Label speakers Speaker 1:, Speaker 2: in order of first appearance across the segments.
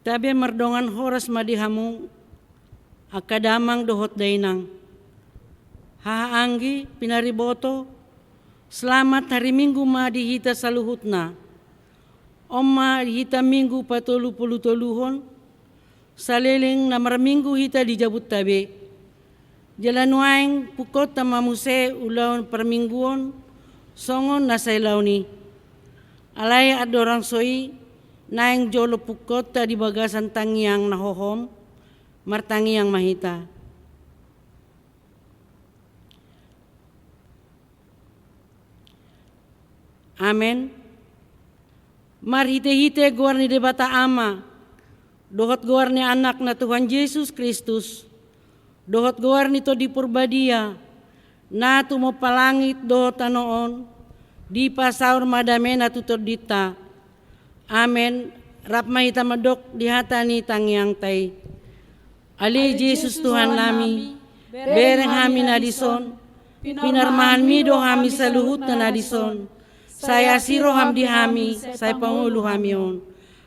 Speaker 1: Tabi mardongan horas madihamu akadamang dohot dainang. Haanggi pinariboto selamat hari Minggu madihita saluhutna. Oma hita Minggu patulu-pulu-toluhon saliling namar Minggu hita dijabut tabe. Jalanuaing pukot tamamuse ulaun permingguon songon nasailauni. Alay adorang soi naing jolo pukot ta di bagasan tangiang nahohom martangiang mahita. Amen. Mar hite-hite guar ni debata ama, dohot guar ni anak na Tuhan Yesus Kristus, dohot guar ni to di purbadia, na tumo palangit dohot anoon, di pasaur madame na tutor dita. Amen. Rap mahita madok di hata ni tangiang tay. Ali Yesus Tuhan nami, bereng hami nadison, pinarmahan mido hami sa luhut na nadison. Saya siro hamdi hami, saya pangulu hamion.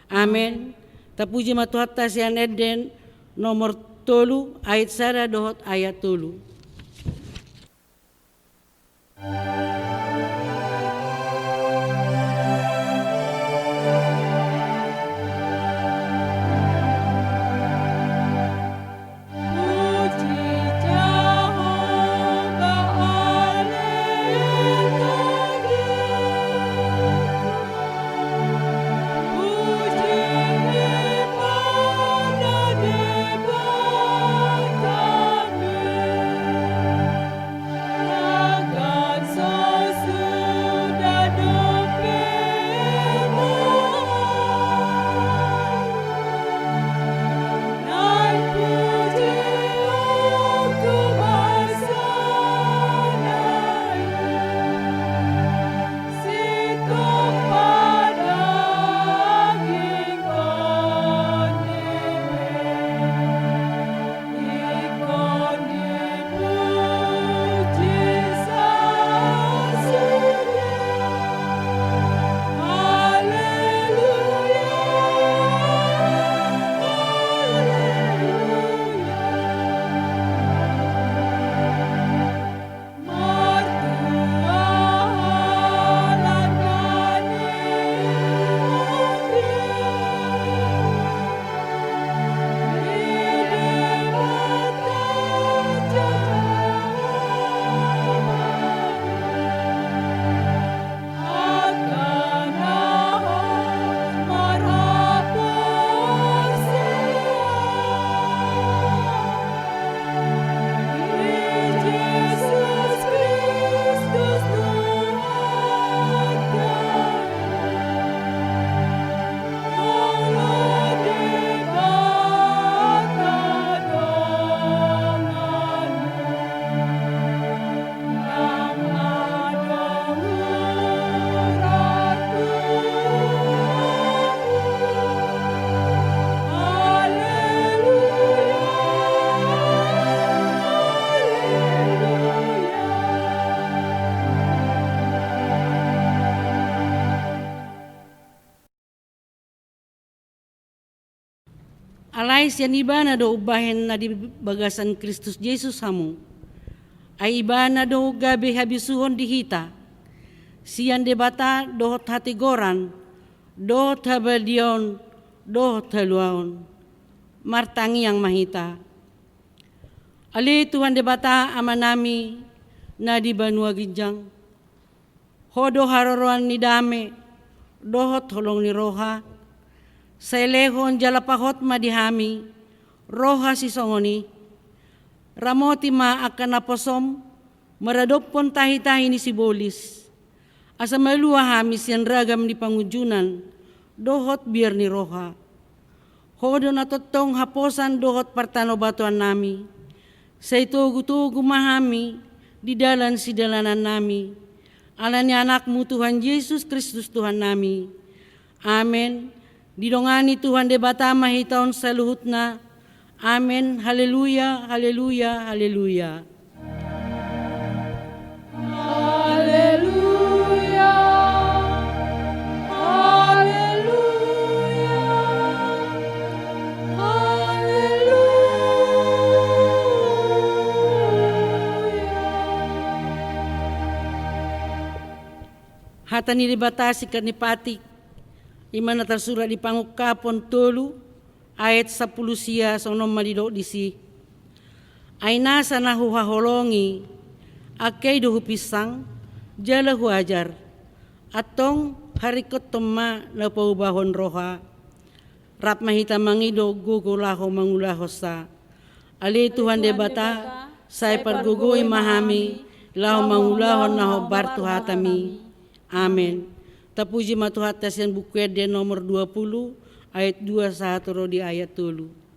Speaker 1: Amen. Tapuji matuhatta sian Eden nomor 3 ayat sada dohot ayat 3. Alay siyan ibana do ubahen na di bagasan Kristus Jesus hamu. Ay ibana do gabi habisuhon dihita. Siyan debata dohot hatigoran, dohot habadion, dohot haluaon. Martangi yang mahita. Ali Tuhan debata amanami na di banua ginjang. Hodo haroroan ni dame, dohot holong ni roha. Sa elehon jalapahot madihami, roha si songoni, ramoti ma akan naposom, maradopon tahi-tahi ni si bolis. Asa malua hamis yan ragam ni pangujunan, dohot biar ni roha. Hodo na totong haposan dohot partanobatuan nami. Sa itugu-tugu mahami, di dalan si dalanan nami. Ala ni anakmu Tuhan Yesus Kristus Tuhan nami. Amen. Didongani Tuhan debata mahitaon sa luhut na. Amen. Haleluya, haleluya, haleluya.
Speaker 2: Haleluya, haleluya,
Speaker 1: hata ni dibatasi karnipati imana tersurat di pangukapon tolu ayat 10 sia sonom malido disi. Ay nasa nahuhaholongi akay duhu pisang jala huajar atong harikot toma na paubahon roha rap mahita mangido gugulaho mangulaho sa ali Tuhan debata say pargugoy mahami lao mangulahon na hobar tuhatami. Amen. Tapuji matuhatas yang bukwede nomor 20 ayat 21 di ayat 3.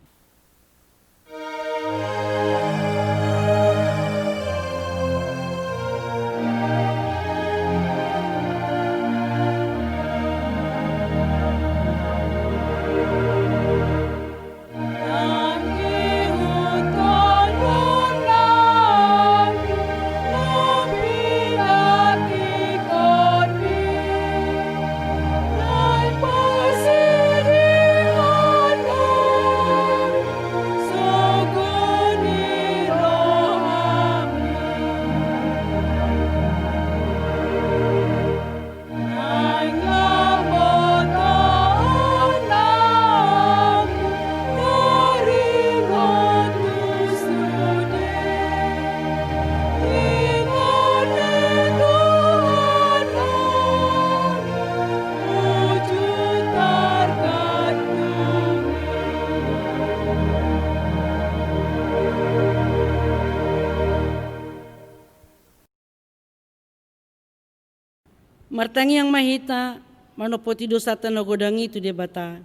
Speaker 1: Martangi yang mahita manopoti dosa tanagodangi itu debata.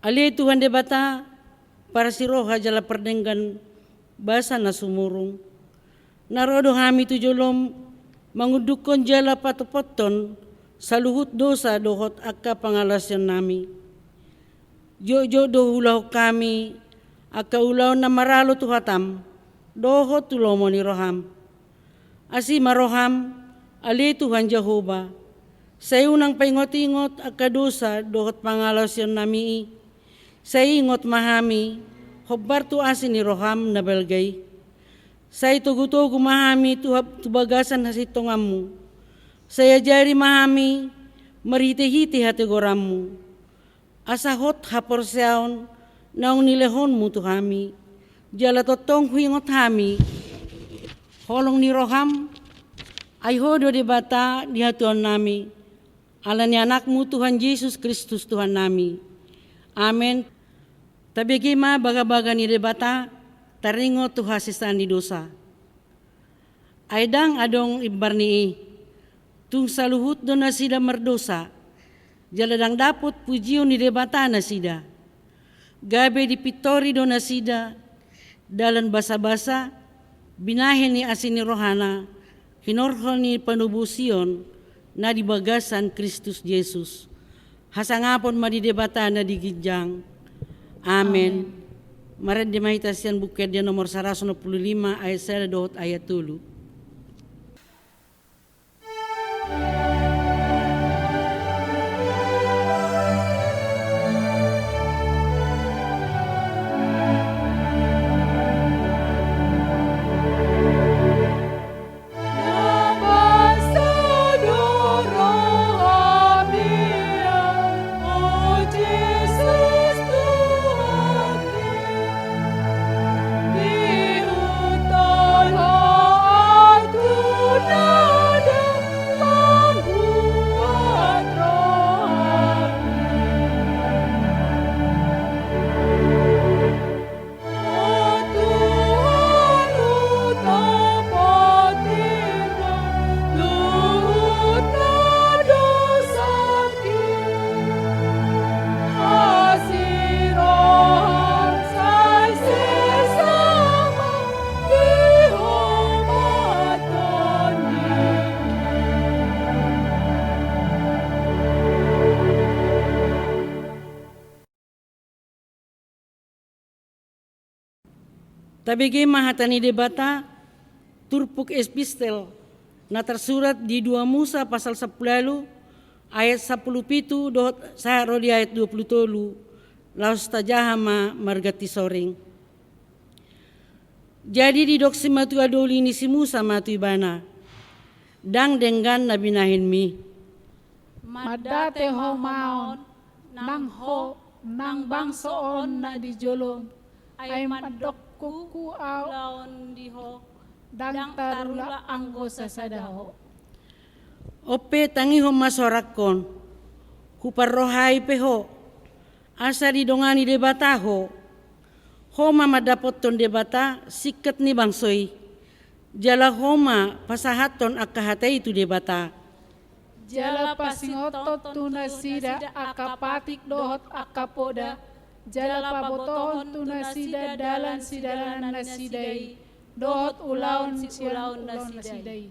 Speaker 1: Ali Tuhan debata para siroha jala perdenggan basa na sumurung. Narodo hami tu jolom mangudukon jala patupoton saluhut dosa dohot akka pangalasyan nami. Jojo dohulah kami akka ulaw na maralo tuhatam dohot tulomo ni roham. Asi maroham ali Tuhan Jehovah, sa unang paingot-ingot akadusa dohot pangalasyon nami, sa ingot mahami, hobbar tu asin ni roham na belgay. Sa itugutugo mahami tubagasan hasitong amu, sa jari mahami, marite-hiti hatigoramu. Asahot haporsyaon, naong nilehon mo tuhami, jala totong huingot hami, holong ni roham, ay hodo di bata di hatuan nami. Ala ni anakmu Tuhan Yesus Kristus Tuhan nami. Amen. Tabigima baga-baga ni debata taringo tuhasisan di dosa. Aydang adong ibarni tung saluhut do na sida merdosa. Jaladang dapot pujiyo ni debata na sida. Gabe di pitori do na sida dalan basa-basa binahin ni asin ni rohana. Hinorhon ni panubusion na dibagasan Kristus Yesus. Hasangapon madidebata na digijang. Amen. Maran di mahitasian bukid dia nomor 115 ayat 1 ayat 3. Tabigi mahatani debata turpuk epistel na tersurat di 2 Musa pasal 10 ayat 17 dohot saharo di ayat 20 laus tajahama margati soring. Jadi di doksi matu adoli ni si Musa matu ibana. dang dengan nabinahin mi.
Speaker 2: Madate ho maon, nang bangsoon na di jolong, ay madok kuku aw,
Speaker 3: laon diho
Speaker 2: dang tarula anggo sa sadaho.
Speaker 1: Ope tangi ho masorakon, huparrohai peho, asa didongani debata ho mamadapot ton debata sikat ni bangsoy, jala homa pasahaton akahatay itu debata.
Speaker 2: Jala pasingotot tuna sida akapatik dohot akapoda, jala pabotohon tuna sida dalan sidalan na sidai, dohot ulaon siulaon na sidai.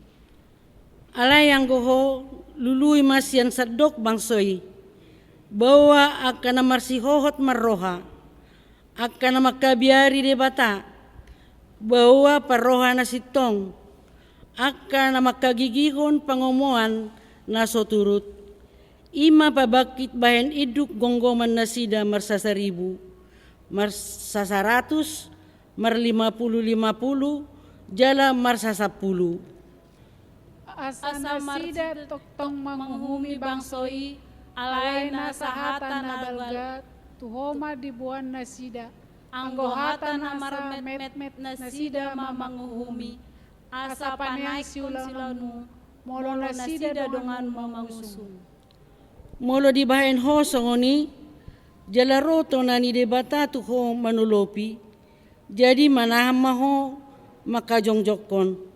Speaker 1: Alay yang goho lului masyan sadok bangsoy, bawa akan marsihohot marroha, akan makabiari debata, bawa parroha na sitong, akan makagigihon pangomoan na soturut, ima pabakit bayan iduk gonggoman na sida marsa 1,000, marsa 100, mar 50, jala marsa 10.
Speaker 2: Asa na sida toktong manghumi bangsoy, alay na sahatan na balgat, tuhoma dibuan na sida, anggohatan na marmet na sida mamanghuhumi, asa panay siulanu, molo na sida dongan mamangusung.
Speaker 1: Molo di bahen ho songoni, jala roto na ni debata tuho manulopi, jadi manaham maho makajongjokon.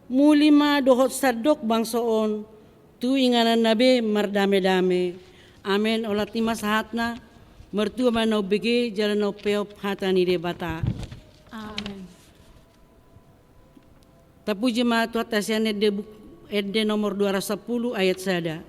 Speaker 1: Mulima dohot sadok bangsoon, tu inganan nabe mardame-dame. Amen. Olat ni masahatna, mertua manau bege jalan nau peop hata ni debata.
Speaker 2: Amen.
Speaker 1: Tapu jemaat tuat asian edde nomor 210 ayat sada.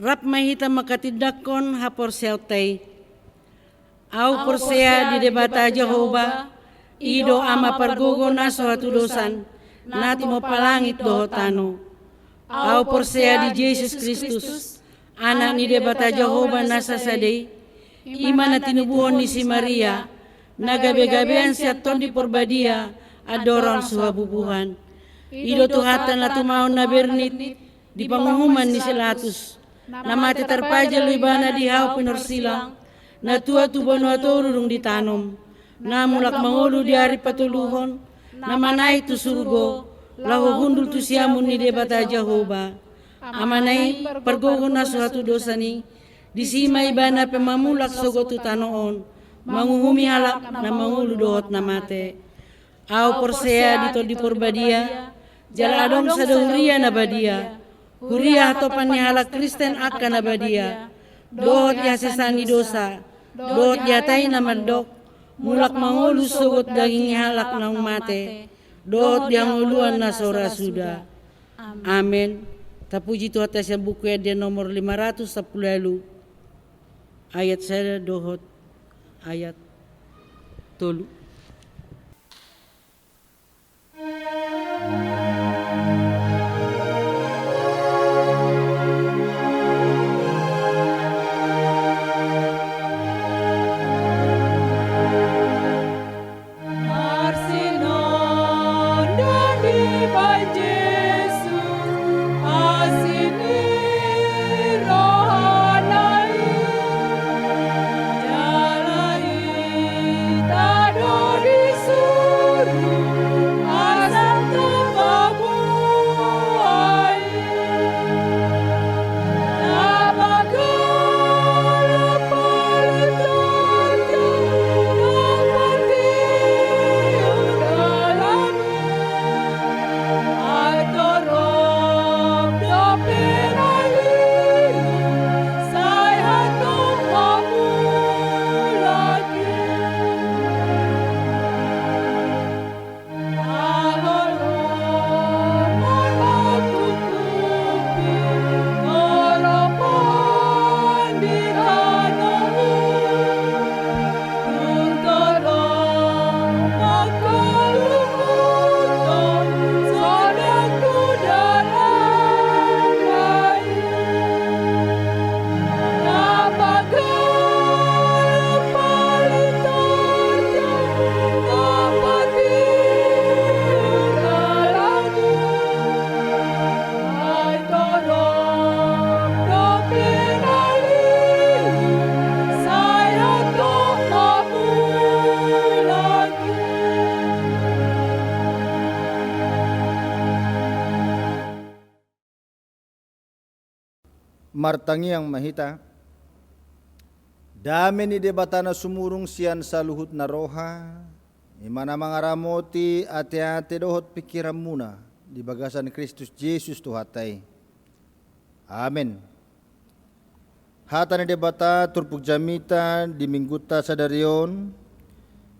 Speaker 1: Rap mahita makatidakon hapor seutay. Au porsea di debata Jehovah, ido ama pargogo na suatu dosan, nati mo palangit dohotano. Au porsea di Yesus Kristus, anak ni debata Jehovah nasa sadei, ima na tinubuhon ni si Maria, nagabe-gabean siya ton di porbadia, adorang suhabubuhan. Ido tuhatan na tumahon na bernit, di panguhuman ni Silatus, na mati terpaja luibana di hau pinorsilang, na tua tubuan watorurung ditanom, na mulak mangulu di hari patuluhon, na manay tu surgo, lahu hundul tu siamun ni debata Jehovah. Amanay pergogon na suatu dosa ni, disima ibana pemamulak sogo tu tanoon, manguhumi halak na mangulu dohot na mate. Au porsea dito di porbadia, jala adong sadong ria na badia, Huria topan ni halak Kristen akan abadia, dohot ya sesani dosa, dohot ya tay na mandok, mulak mangulu sugot daging halak nang mate, dohot yang uluan na sora suda. Amen. Tapuji tu atas yang buku Ede nomor 510 ayat saya dohot ayat tolu.
Speaker 2: Arsinon dan di Yesus.
Speaker 3: martangi yang mahita. Dame ni debatana sumurung sian saluhut na roha, imana mangaramoti ate-ate dohot pikiran muna di bagasan Kristus Yesus tuhatai. Amin. Hata ni debata turpuk jamita di mingguta sadarion,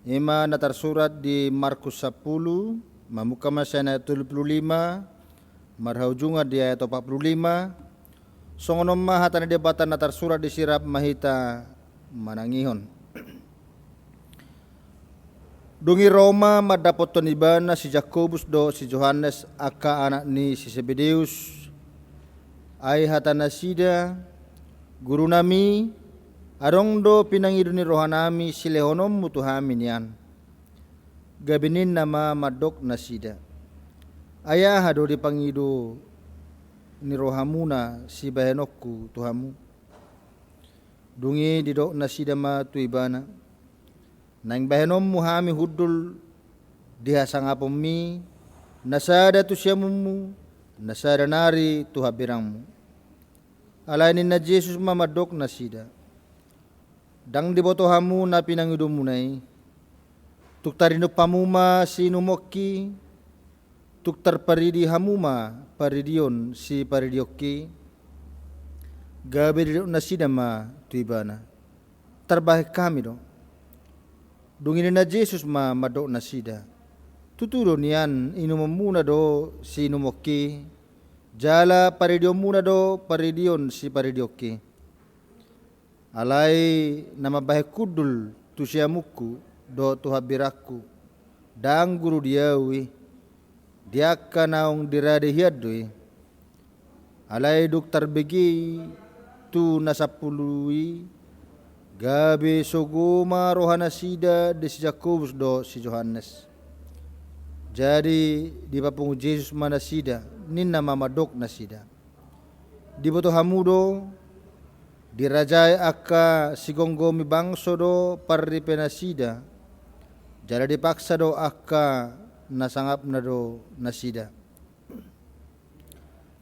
Speaker 3: ima natar surat di Markus 10, mamukama siya na 25, marhaujunga di ayat 45, songonom ma hata ni debata natar surat di sirap mahita manangihon. Dungi Roma madapoton ibana si Jakobus do si Johannes aka anak ni si Zebedeus ay hatana sida guru nami arong do pinangido ni rohanami si Lehonom mutuhamin yan gabinin nama madok na sida ayah do di pangido ni rohamuna si bahenokku tuhamu dungi didok na sida ma tuibana nang bahenom muhami hudul dihasang apomi nasada tu siyamumu nasada nari tu habirangmu alainin na Jesus mamadok na sida dang dibotohamu na pinangidumunay tuktarino pamuma si numoki tuktar paridi hamuma paridion si paridioki gabi na sida ma tuibana terbahik kami dong dungin na Jesus ma madok na sida tuturo niyan inumamuna do si inumoki jala paridion muna do paridion si paridioki alay na mabahik kudul tu siyamuku do tu habiraku dang guru diawi diaka naong dirade hiadui alay dokter begi tu nasapului gabi sogoma rohana sida di si Jakobus do si Johannes. Jadi di papungu Jesus mana sida ninna mamadok na sida. Di boto hamudo dirajai aka sigonggomi bangso do parripe na sida. Jala dipaksa do aka nasangap na do na sida.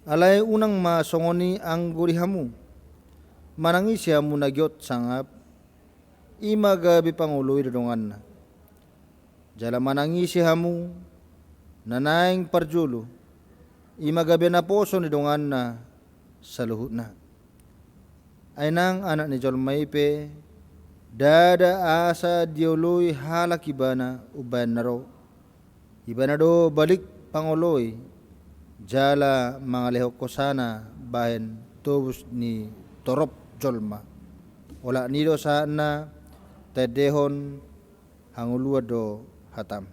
Speaker 3: Alay unang masongoni ang gurihamu. Manangis hamu nagyot sangap ima gabi panguloy dodongan na. Jala manangis hamu nanaing parjulo ima gabi na poso ni dongan na sa luhut na. Ay nang anak ni Jolmaipe dada asa dioloy halak ibana uban na ro. Ibana do balik panguloy jala mga lehok ko sana bahen tubus ni torop Jolma. Wala nido saan na tedehon hangulua do hatam.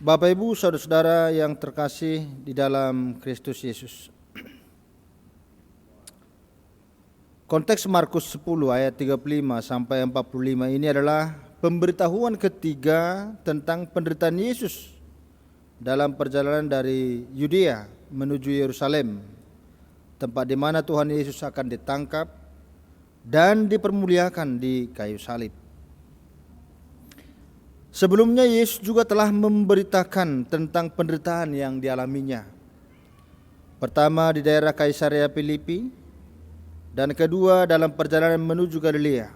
Speaker 3: Bapak Ibu saudara-saudara yang terkasih di dalam Kristus Yesus. Konteks Markus 10 ayat 35 sampai 45 ini adalah pemberitahuan ketiga tentang penderitaan Yesus dalam perjalanan dari Yudea menuju Yerusalem, tempat di mana Tuhan Yesus akan ditangkap dan dipermuliakan di kayu salib. Sebelumnya Yesus juga telah memberitakan tentang penderitaan yang dialaminya Pertama di daerah Kaisarea Filipi, dan kedua dalam perjalanan menuju Galilea.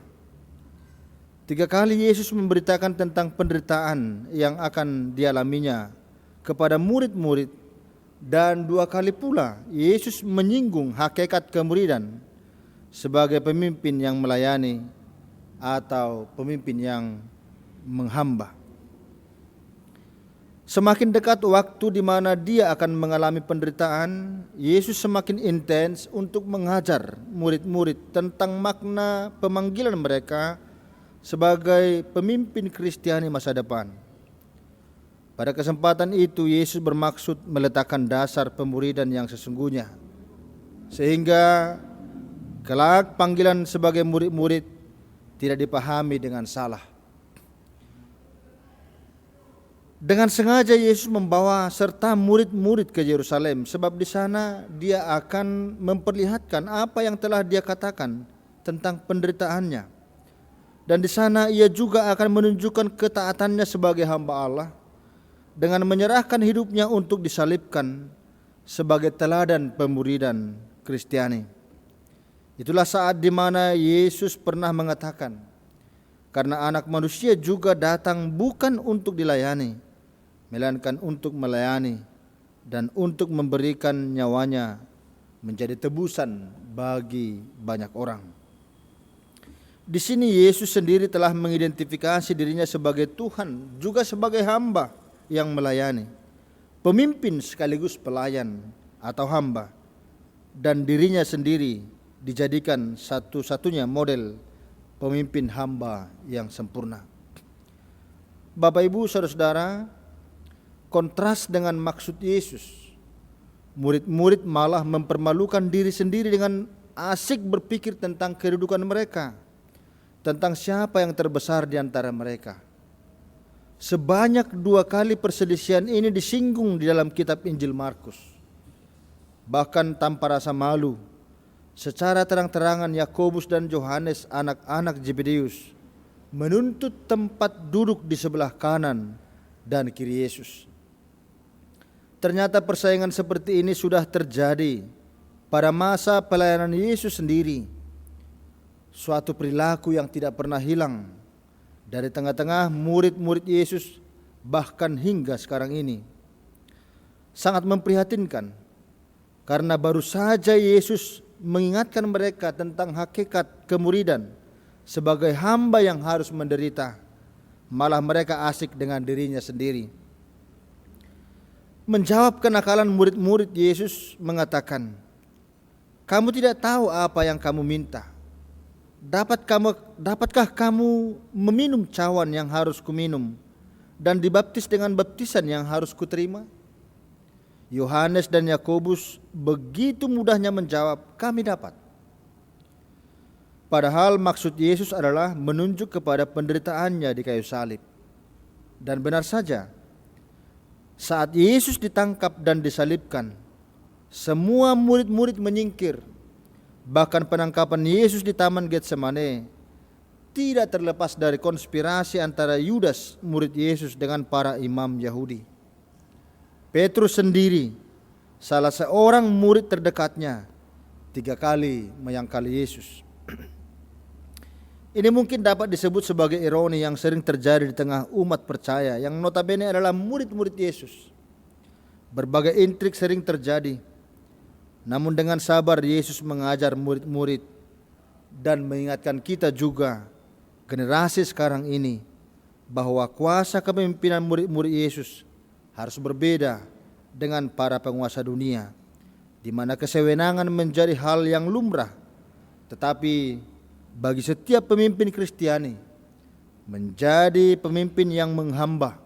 Speaker 3: 3 kali Yesus memberitakan tentang penderitaan yang akan dialaminya kepada murid-murid, dan 2 kali pula Yesus menyinggung hakikat kemuridan sebagai pemimpin yang melayani atau pemimpin yang menghamba. Semakin dekat waktu di mana dia akan mengalami penderitaan, Yesus semakin intens untuk mengajar murid-murid tentang makna pemanggilan mereka sebagai pemimpin Kristiani masa depan. Pada kesempatan itu Yesus bermaksud meletakkan dasar pemuridan yang sesungguhnya, sehingga kelak panggilan sebagai murid-murid tidak dipahami dengan salah. Dengan sengaja Yesus membawa serta murid-murid ke Yerusalem, sebab di sana dia akan memperlihatkan apa yang telah dia katakan tentang penderitaannya. Dan di sana ia juga akan menunjukkan ketaatannya sebagai hamba Allah dengan menyerahkan hidupnya untuk disalibkan sebagai teladan pemuridan Kristiani. Itulah saat di mana Yesus pernah mengatakan, karena Anak Manusia juga datang bukan untuk dilayani, melainkan untuk melayani dan untuk memberikan nyawanya menjadi tebusan bagi banyak orang. Di sini Yesus sendiri telah mengidentifikasi dirinya sebagai Tuhan, juga sebagai hamba yang melayani, pemimpin sekaligus pelayan atau hamba, dan dirinya sendiri dijadikan satu-satunya model pemimpin hamba yang sempurna. Bapak Ibu saudara-saudara, kontras dengan maksud Yesus, murid-murid malah mempermalukan diri sendiri dengan asik berpikir tentang kedudukan mereka, tentang siapa yang terbesar di antara mereka. Sebanyak 2 kali perselisihan ini disinggung di dalam kitab Injil Markus. Bahkan tanpa rasa malu, secara terang-terangan Yakobus dan Yohanes, anak-anak Zebedeus, menuntut tempat duduk di sebelah kanan dan kiri Yesus. Ternyata persaingan seperti ini sudah terjadi pada masa pelayanan Yesus sendiri. Suatu perilaku yang tidak pernah hilang dari tengah-tengah murid-murid Yesus bahkan hingga sekarang ini. Sangat memprihatinkan karena baru saja Yesus mengingatkan mereka tentang hakikat kemuridan sebagai hamba yang harus menderita, malah mereka asik dengan dirinya sendiri. Menjawab kenakalan murid-murid, Yesus mengatakan, "Kamu tidak tahu apa yang kamu minta. Dapatkah kamu meminum cawan yang harus kuminum dan dibaptis dengan baptisan yang harus kuterima?" Yohanes dan Yakobus begitu mudahnya menjawab, "Kami dapat." Padahal maksud Yesus adalah menunjuk kepada penderitaannya di kayu salib. Dan benar saja, saat Yesus ditangkap dan disalibkan, semua murid-murid menyingkir. Bahkan penangkapan Yesus di Taman Getsemane tidak terlepas dari konspirasi antara Yudas, murid Yesus, dengan para imam Yahudi. Petrus sendiri, salah seorang murid terdekatnya, 3 kali menyangkali Yesus. Ini mungkin dapat disebut sebagai ironi yang sering terjadi di tengah umat percaya yang notabene adalah murid-murid Yesus. Berbagai intrik sering terjadi, namun dengan sabar Yesus mengajar murid-murid dan mengingatkan kita juga, generasi sekarang ini, bahwa kuasa kepemimpinan murid-murid Yesus harus berbeda dengan para penguasa dunia, di mana kesewenangan menjadi hal yang lumrah. Tetapi bagi setiap pemimpin Kristiani, menjadi pemimpin yang menghamba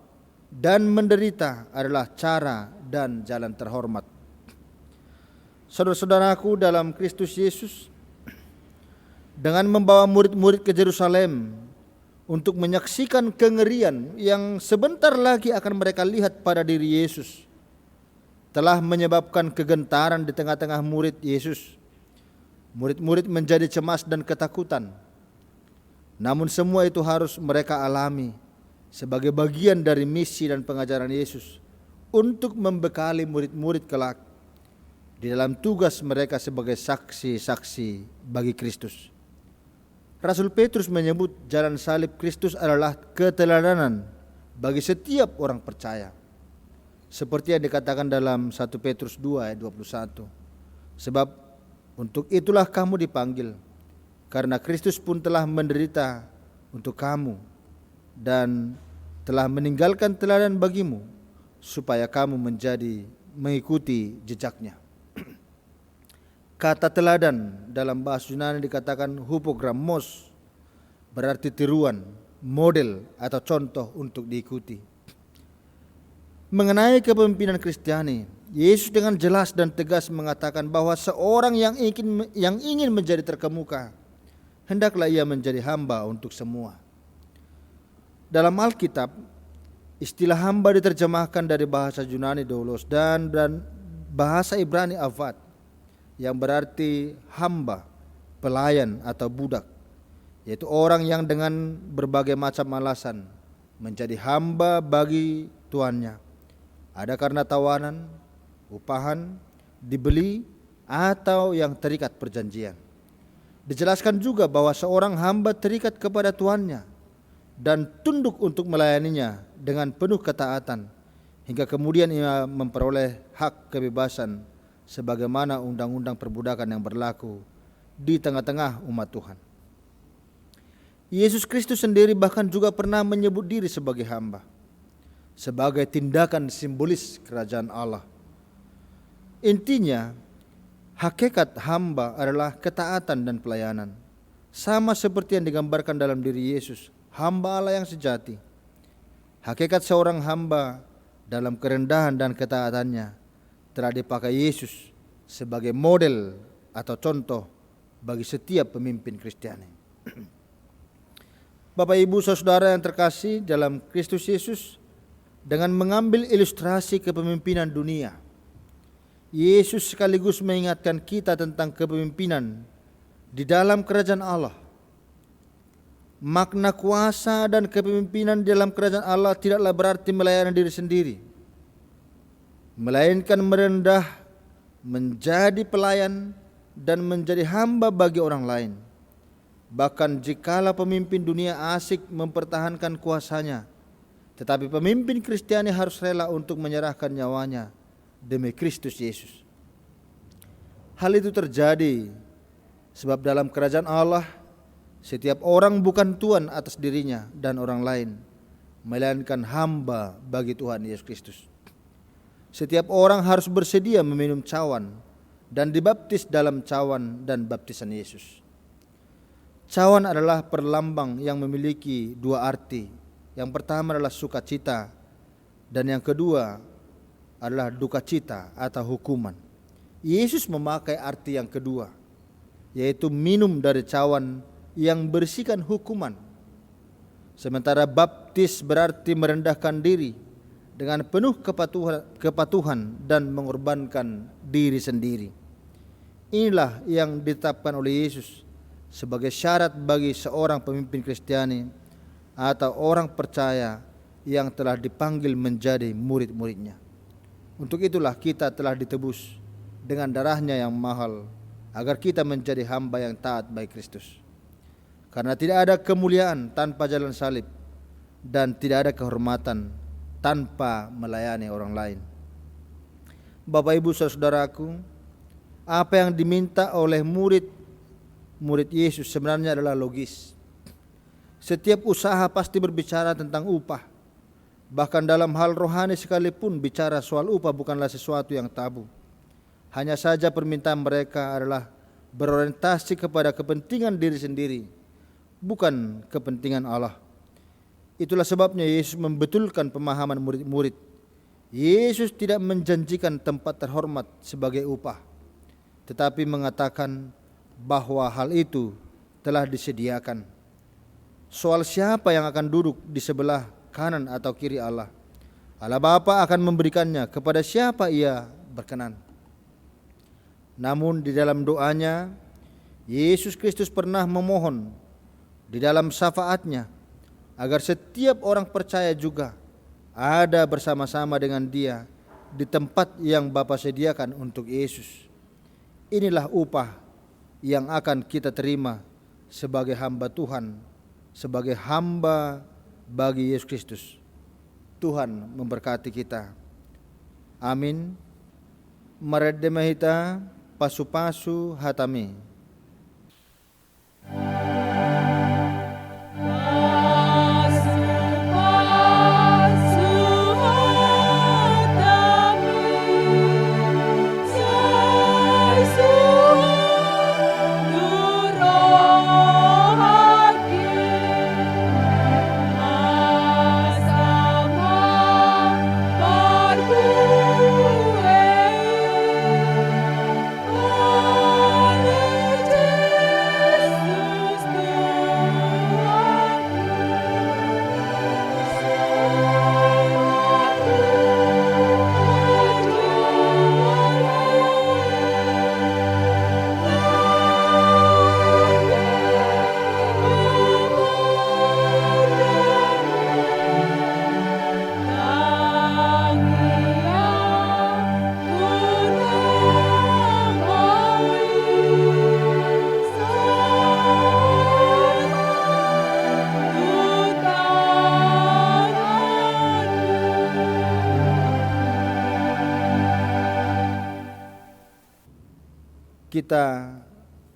Speaker 3: dan menderita adalah cara dan jalan terhormat. Saudara-saudaraku dalam Kristus Yesus, dengan membawa murid-murid ke Yerusalem untuk menyaksikan kengerian yang sebentar lagi akan mereka lihat pada diri Yesus, telah menyebabkan kegentaran di tengah-tengah murid Yesus. Murid-murid menjadi cemas dan ketakutan. Namun semua itu harus mereka alami sebagai bagian dari misi dan pengajaran Yesus untuk membekali murid-murid kelak di dalam tugas mereka sebagai saksi-saksi bagi Kristus. Rasul Petrus menyebut jalan salib Kristus adalah keteladanan bagi setiap orang percaya. Seperti yang dikatakan dalam 1 Petrus 2 ayat 21. Sebab untuk itulah kamu dipanggil, karena Kristus pun telah menderita untuk kamu dan telah meninggalkan teladan bagimu, supaya kamu mengikuti jejaknya. Kata teladan dalam bahasa Yunani dikatakan hupogrammos, berarti tiruan, model atau contoh untuk diikuti. Mengenai kepemimpinan Kristiani, Yesus dengan jelas dan tegas mengatakan bahwa seorang yang ingin menjadi terkemuka, hendaklah ia menjadi hamba untuk semua. Dalam Alkitab, istilah hamba diterjemahkan dari bahasa Yunani doulos dan bahasa Ibrani avad, yang berarti hamba, pelayan atau budak, yaitu orang yang dengan berbagai macam alasan menjadi hamba bagi tuannya. Ada karena tawanan, upahan, dibeli, atau yang terikat perjanjian. Dijelaskan juga bahwa seorang hamba terikat kepada tuannya dan tunduk untuk melayaninya dengan penuh ketaatan, hingga kemudian ia memperoleh hak kebebasan sebagaimana undang-undang perbudakan yang berlaku di tengah-tengah umat Tuhan. Yesus Kristus sendiri bahkan juga pernah menyebut diri sebagai hamba, sebagai tindakan simbolis kerajaan Allah. Intinya, hakikat hamba adalah ketaatan dan pelayanan, sama seperti yang digambarkan dalam diri Yesus, hamba Allah yang sejati. Hakikat seorang hamba dalam kerendahan dan ketaatannya telah dipakai Yesus sebagai model atau contoh bagi setiap pemimpin Kristiani. Bapak Ibu Saudara yang terkasih dalam Kristus Yesus, dengan mengambil ilustrasi kepemimpinan dunia, Yesus sekaligus mengingatkan kita tentang kepemimpinan di dalam kerajaan Allah. Makna kuasa dan kepemimpinan di dalam kerajaan Allah tidaklah berarti melayani diri sendiri, melainkan merendah, menjadi pelayan, dan menjadi hamba bagi orang lain. Bahkan jikalau pemimpin dunia asik mempertahankan kuasanya, tetapi pemimpin Kristiani harus rela untuk menyerahkan nyawanya demi Kristus Yesus. Hal itu terjadi sebab dalam kerajaan Allah, setiap orang bukan tuan atas dirinya dan orang lain, melainkan hamba bagi Tuhan Yesus Kristus. Setiap orang harus bersedia meminum cawan dan dibaptis dalam cawan dan baptisan Yesus. Cawan adalah perlambang yang memiliki dua arti. Yang pertama adalah sukacita, dan yang kedua adalah dukacita atau hukuman. Yesus memakai arti yang kedua, yaitu minum dari cawan yang berisikan hukuman. Sementara baptis berarti merendahkan diri dengan penuh kepatuhan dan mengorbankan diri sendiri. Inilah yang ditetapkan oleh Yesus sebagai syarat bagi seorang pemimpin Kristiani atau orang percaya yang telah dipanggil menjadi murid-muridnya. Untuk itulah kita telah ditebus dengan darahnya yang mahal, agar kita menjadi hamba yang taat bagi Kristus. Karena tidak ada kemuliaan tanpa jalan salib, dan tidak ada kehormatan tanpa melayani orang lain. Bapak Ibu Saudaraku, apa yang diminta oleh murid Yesus sebenarnya adalah logis. Setiap usaha pasti berbicara tentang upah. Bahkan dalam hal rohani sekalipun, bicara soal upah bukanlah sesuatu yang tabu. Hanya saja permintaan mereka adalah berorientasi kepada kepentingan diri sendiri, bukan kepentingan Allah. Itulah sebabnya Yesus membetulkan pemahaman murid-murid. Yesus tidak menjanjikan tempat terhormat sebagai upah, tetapi mengatakan bahwa hal itu telah disediakan. Soal siapa yang akan duduk di sebelah kanan atau kiri Allah, Allah Bapa akan memberikannya kepada siapa ia berkenan. Namun di dalam doanya, Yesus Kristus pernah memohon di dalam syafaatnya agar setiap orang percaya juga ada bersama-sama dengan Dia di tempat yang Bapa sediakan untuk Yesus. inilah upah yang akan kita terima sebagai hamba Tuhan, sebagai hamba bagi Yesus Kristus. Tuhan memberkati kita. Amin. Maredemahita pasu-pasu hatami. Kita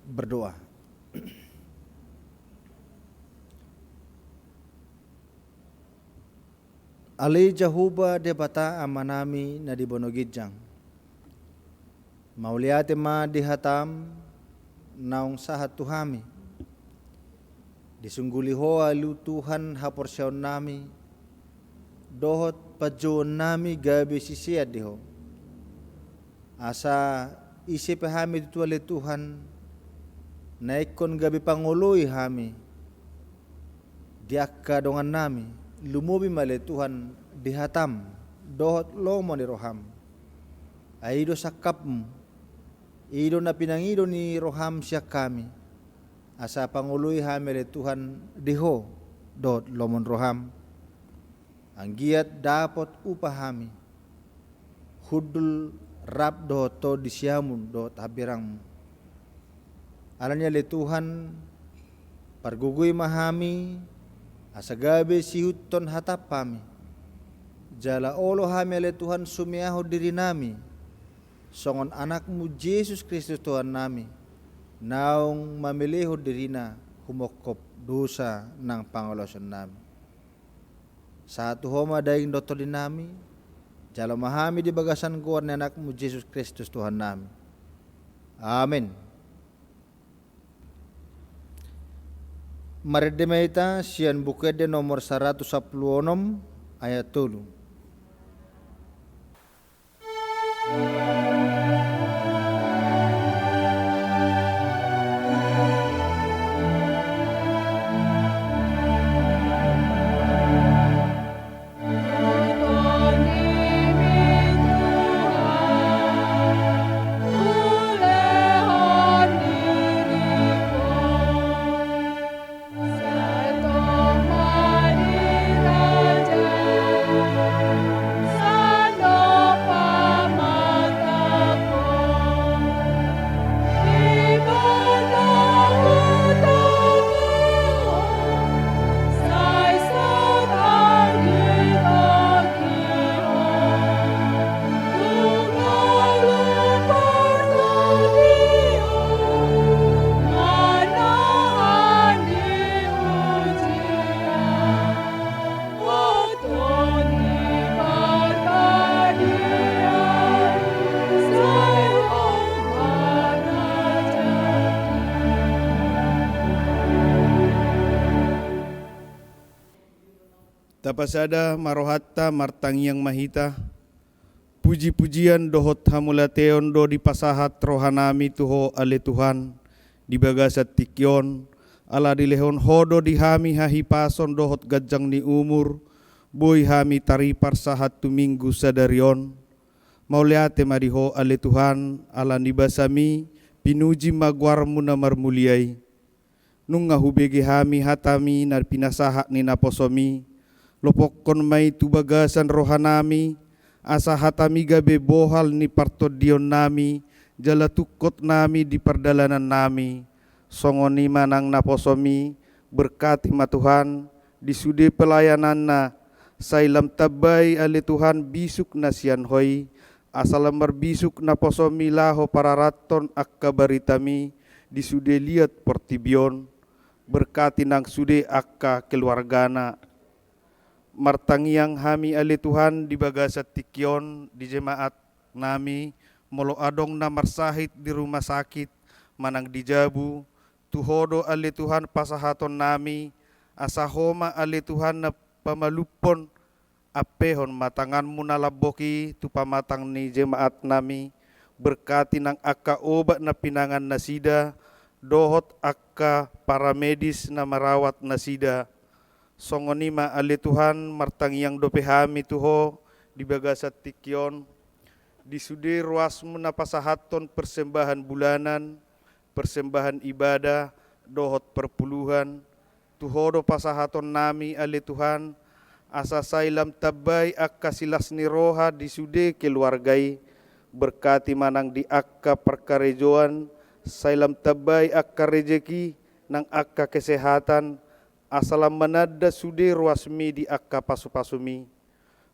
Speaker 3: berdoa. Ali Jahuba debata amanami na di bonogidjang. Mauliate ma dihatam naung sahat tuhami. Disungguli hoa lu Tuhan haporsyaon nami. Dohot pajon nami gabi sisiat diho. Asa isi pahami dituali Tuhan, naikon gabi pangului hami, diakka dongan nami, lumubi male Tuhan dihatam, dohot lomo ni roham, aido sakapmu, ido na pinangido ni roham siya kami, asa pangului hami le Tuhan diho, dohot lomon roham, ang giat dapat upahami, hudul rap do to disiamun do tabirang alanya le Tuhan pargugui mahami asagabe sihuton hatapami jala olo hami le Tuhan sumiaho diri nami songon anakmu Yesus Kristus Tuhan nami naung mamiliho dirina humokop dosa nang pangolosan nami satu homa daing doto dinami jalo mahami di bagasan kuan ni anakmu Yesus Kristus Tuhan nami. Amin. Maredemaita sian bukede nomor 116 ayat 3.
Speaker 4: Tapasada marohatta martangiang mahita, puji-pujian dohot hamulateon do di pasahat rohanami tuho ale Tuhan, di bagasat tikyon, ala dilehon hodo di hami hahipason dohot gajang ni umur, boy hami taripar sahat tuminggu sadarion, mauliate mariho ale Tuhan, ala nibasami, pinuji magwarmu na marmuliay, nung ngahubege hami hatami na pinasahat ni naposomi, lopokon may tubagasan rohanami, asa hatami gabe bohal ni partodion nami, jala tukot nami di perdalanan nami, songoni manang naposomi, berkati ma Tuhan, di sudi pelayanan na, sailam tabay ali Tuhan bisuk na siyan hoy, asalam berbisuk na posomi laho pararaton akka baritami, di sudi liat portibion, berkati nang sudi akka keluargana. Martangiang hami ali Tuhan di bagasat tikyon di jemaat nami, molo adong na marsahit di rumah sakit, manang dijabu, tuhodo ali Tuhan pasahaton nami, asahoma ali Tuhan na pamalupon, apehon matanganmu na laboki tu pamatang ni jemaat nami, berkati nang akka obat na pinangan na sida, dohot akka para medis na marawat na sida, songonima ali Tuhan martangiang dopehami tuho di bagasat tikyon, di sudi ruasmu na pasahaton persembahan bulanan, persembahan ibadah, dohot perpuluhan, tuhodo pasahaton nami ali Tuhan, asa sailam tabay akka silas ni roha di sudi keluargai, berkati manang di akka perkarejoan, sailam tabay akka rejeki, nang akka kesehatan, asalam manada sudi ruasmi di akka pasu-pasumi,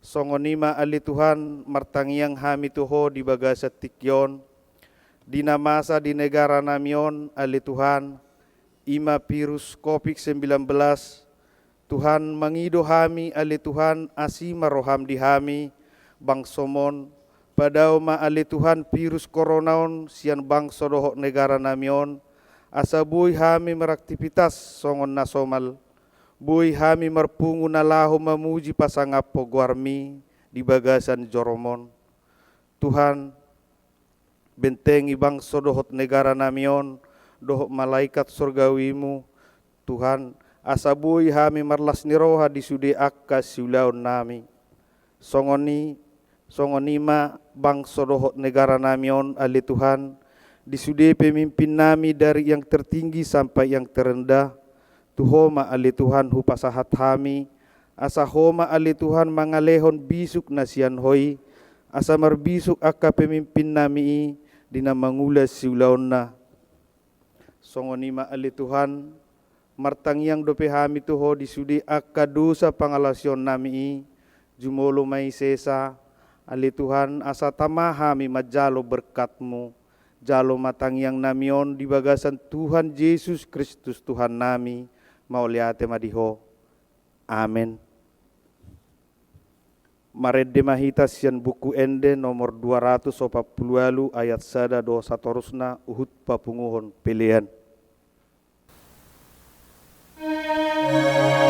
Speaker 4: songonima ali Tuhan martangiang hami tuho di bagasat tikyon, dina masa di negara namion ali Tuhan, ima virus COVID-19, Tuhan mangido hami ali Tuhan asima roham di hami, bangsomon, padao ma ali Tuhan virus koronaon sian bangso dohok negara namion, asa buy hami meraktivitas songon nasomal, buy hami marpungu na laho mamuji pasangapo guarmi di bagasan joromon. Tuhan bentengi bangso dohot negara namion, dohot malaikat surgawimu, Tuhan asa buy hami marlas niroha di sudi akka siulaon nami. Songonima bangso dohot negara namion ali Tuhan, di sudi pemimpin nami dari yang tertinggi sampai yang terendah, tuhoma ali Tuhan hupasahat hami, asa homa ali Tuhan mangalehon bisuk na sian hoy, asa marbisuk akka pemimpin nami dina mangulas siulaon na. Songonima ali Tuhan martangiang dope hami tuho di sudi akka dosa pangalasyon nami, jumolo may sesa ali Tuhan asa tamahami majalo berkatmu, jalo matangiang namion di bagasan Tuhan Yesus Kristus Tuhan nami, mauliate madiho. Amen. Maredde mahita sian buku ende nomor 240 ayat 1 do satorusna uhut papunguhon pilihan.
Speaker 5: Amen.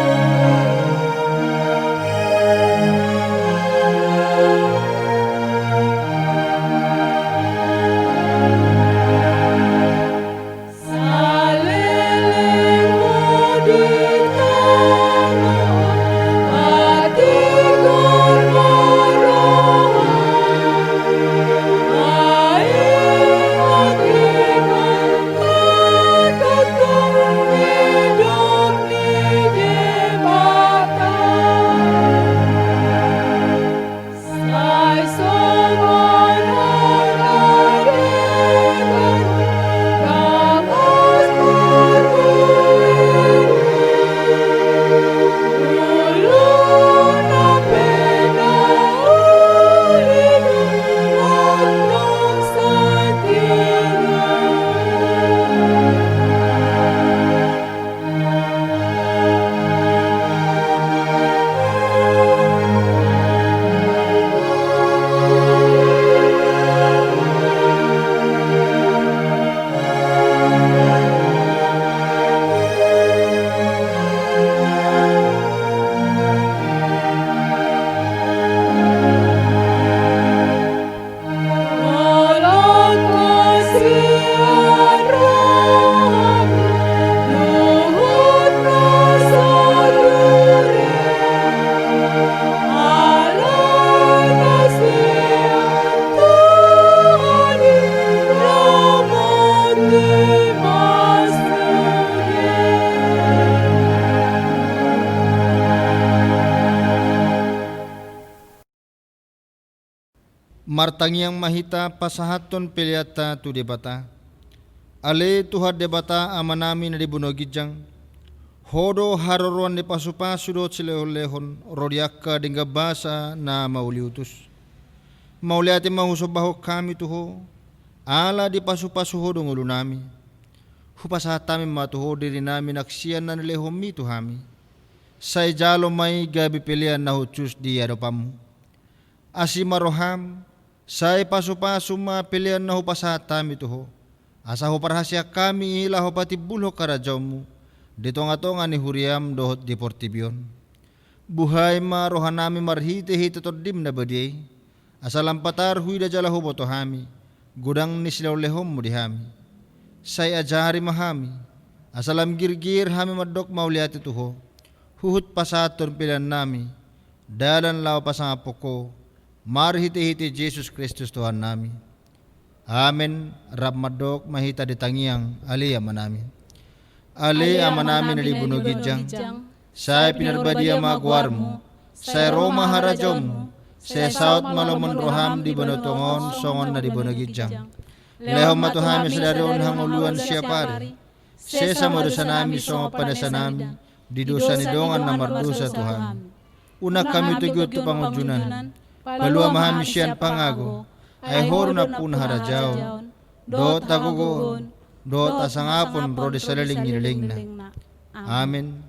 Speaker 3: martangiang mahita pasahaton peliata tu debata. Ale Tuhan debata amanami na dibunogijang. Hodo haroruan di pasu-pasu do silehon-lehon rodiaka dengan basa na mauliutus. Mauliati mahusobaho kami tuho. Ala di pasu-pasu hodo ngulu nami. Hupasatami matuho diri nami naksian na nilehom mi tuhami. Say jalo may gabi pilihan na hutus di adopamu. Asi maroham, say pasu-pasu ma pilihan na hupasatami tuho. Asa huparhasya kami ila hupatibulho karajawmu. Dito nga to nga ni huriam dohot di portibyon. Buhay ma rohanami marhite-hite todim na badiyay. Asa lampatar huy da jala huboto hami. Gudang ni silaw lehom mo dihami. Say ajari mahami. Asa lam girgir hami madok mauliati tuho. Huhut pasaton pilan nami. Dalan lao pasangapo ko. Marhite-hite Jesus Kristus Tuhan nami. Amen. Rab madok mahita di tangiang aliyah manami. Ale amanami na libunogijang. Say pinarbadia magwarmo. Say Roma harajom. Say saut malomon roham di banotongon songon na libunogijang. Lehom matuhami sa daron hanguluan siya pari. Say sa madusanami songo padasanami. Didusa ni dongan na mardusa Tuhan. Una kami tugot tu pangujunan. Palua mahami siyan pangago. Ay horo na pun harajaw. Dot agugon. Dot asangapon rode salaling niling na. Amen.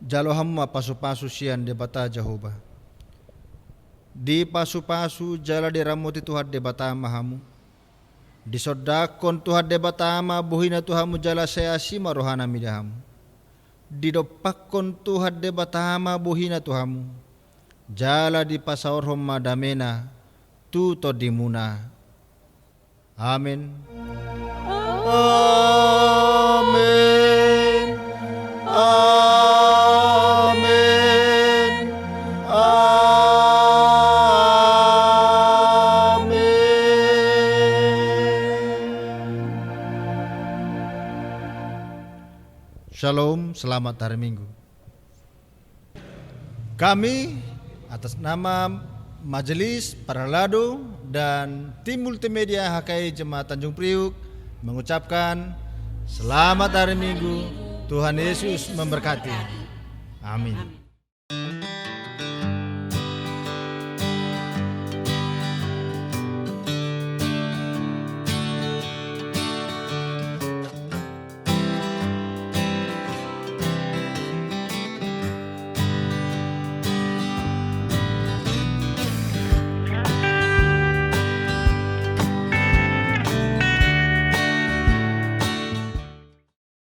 Speaker 3: Jalo hamma pasu-pasu siyan debata Jehovah. Di pasu-pasu jala di ramoti Tuhan debata mahamu. Di sodakon Tuhan debata ma buhina Tuhamu jala sayasi marohana midahamu. Di dopakon Tuhan debata ma buhina Tuhamu. Jala di pasaor homma damena tuto dimuna. Amin. Amin. Amin. Amin. Shalom, selamat hari Minggu. Kami atas nama Majelis Paralado dan tim multimedia HKI Jemaat Tanjung Priuk mengucapkan selamat hari Minggu. Tuhan Yesus memberkati. Amin.